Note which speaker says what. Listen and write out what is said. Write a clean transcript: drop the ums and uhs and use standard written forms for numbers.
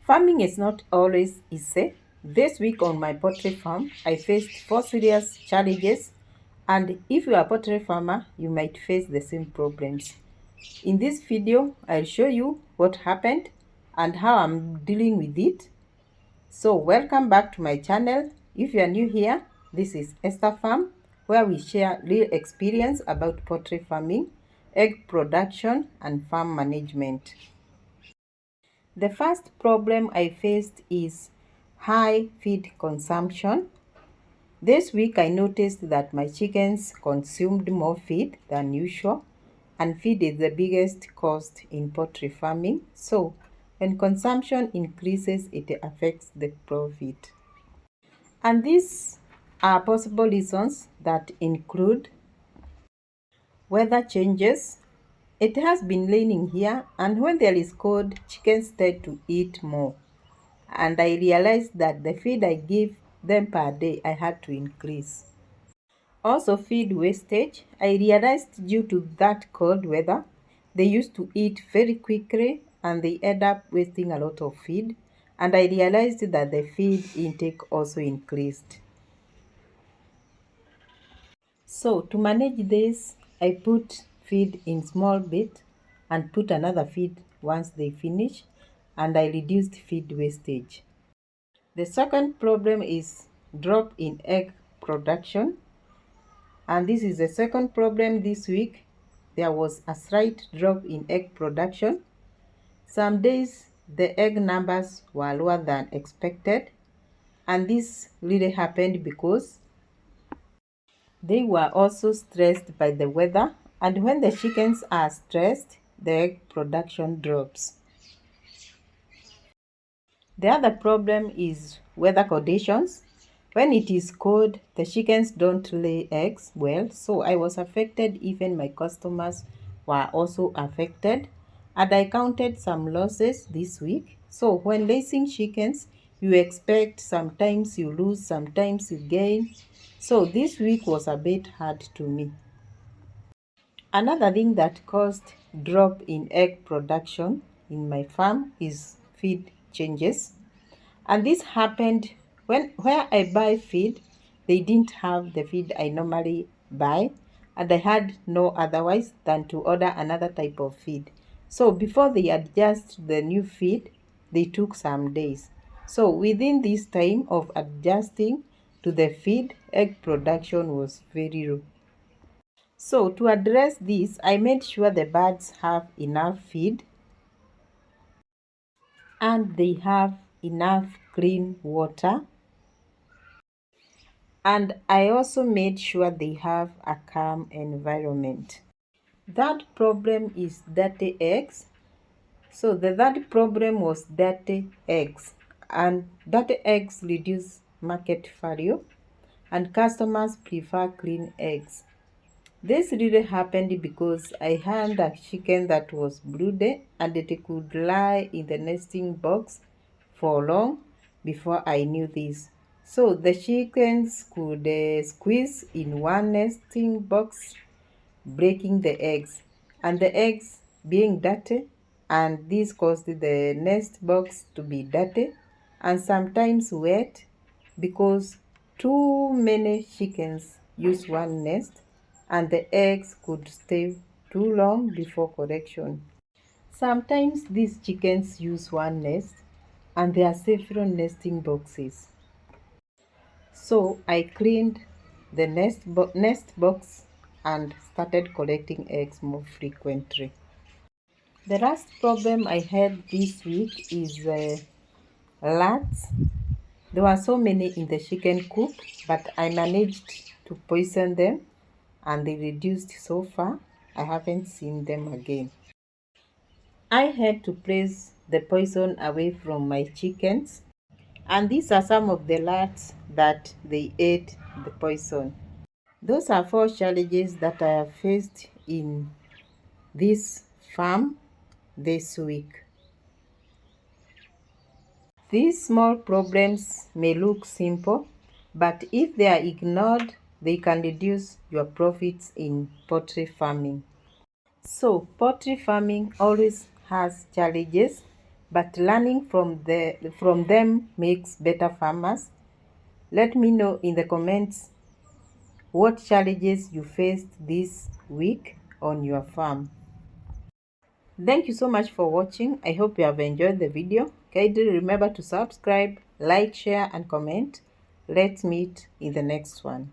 Speaker 1: Farming is not always easy. This week on my poultry farm, I faced 4 serious challenges, and if you are a poultry farmer, you might face the same problems. In this video, I'll show you what happened and how I'm dealing with it. So welcome back to my channel. If you are new here, this is Esther Farm, where we share real experience about poultry farming, egg production, and farm management. The first problem I faced is high feed consumption. This week I noticed that my chickens consumed more feed than usual, and feed is the biggest cost in poultry farming. So when consumption increases, it affects the profit. And these are possible reasons that include weather changes. It has been raining here, and when there is cold, chickens tend to eat more. And I realized that the feed I give them per day I had to increase. Also, feed wastage. I realized due to that cold weather, they used to eat very quickly and they end up wasting a lot of feed. And I realized that the feed intake also increased. So to manage this, I put feed in small bit and put another feed once they finish, and I reduced feed wastage. The second problem is drop in egg production, and this is the second problem this week. There was a slight drop in egg production. Some days the egg numbers were lower than expected, and this really happened because they were also stressed by the weather, and when the chickens are stressed, the egg production drops. The other problem is weather conditions. When it is cold, the chickens don't lay eggs well, so I was affected. Even my customers were also affected, and I counted some losses this week. So when raising chickens, you expect sometimes you lose, sometimes you gain. So this week was a bit hard to me. Another thing that caused drop in egg production in my farm is feed changes. And this happened where I buy feed, they didn't have the feed I normally buy, and I had no otherwise than to order another type of feed. So before they adjust the new feed, they took some days. So within this time of adjusting to the feed, egg production was very low. So to address this, I made sure the birds have enough feed and they have enough clean water, and I also made sure they have a calm environment. That problem is dirty eggs. So the third problem was dirty eggs, and dirty eggs reduce market value, and customers prefer clean eggs. This really happened because I had a chicken that was brooded and it could lie in the nesting box for long before I knew this. So the chickens could squeeze in one nesting box, breaking the eggs, and the eggs being dirty, and this caused the nest box to be dirty and sometimes wet because too many chickens use one nest and the eggs could stay too long before correction. Sometimes these chickens use one nest and there are several nesting boxes. So I cleaned the nest box and started collecting eggs more frequently. The last problem I had this week is rats. There were so many in the chicken coop, but I managed to poison them and they reduced so far. I haven't seen them again. I had to place the poison away from my chickens, and these are some of the rats that they ate the poison. Those are 4 challenges that I have faced in this farm this week. These small problems may look simple, but if they are ignored, they can reduce your profits in poultry farming. So, poultry farming always has challenges. but learning from them makes better farmers. Let me know in the comments what challenges you faced this week on your farm. Thank you so much for watching. I hope you have enjoyed the video. Kindly remember to subscribe, like, share, and comment. Let's meet in the next one.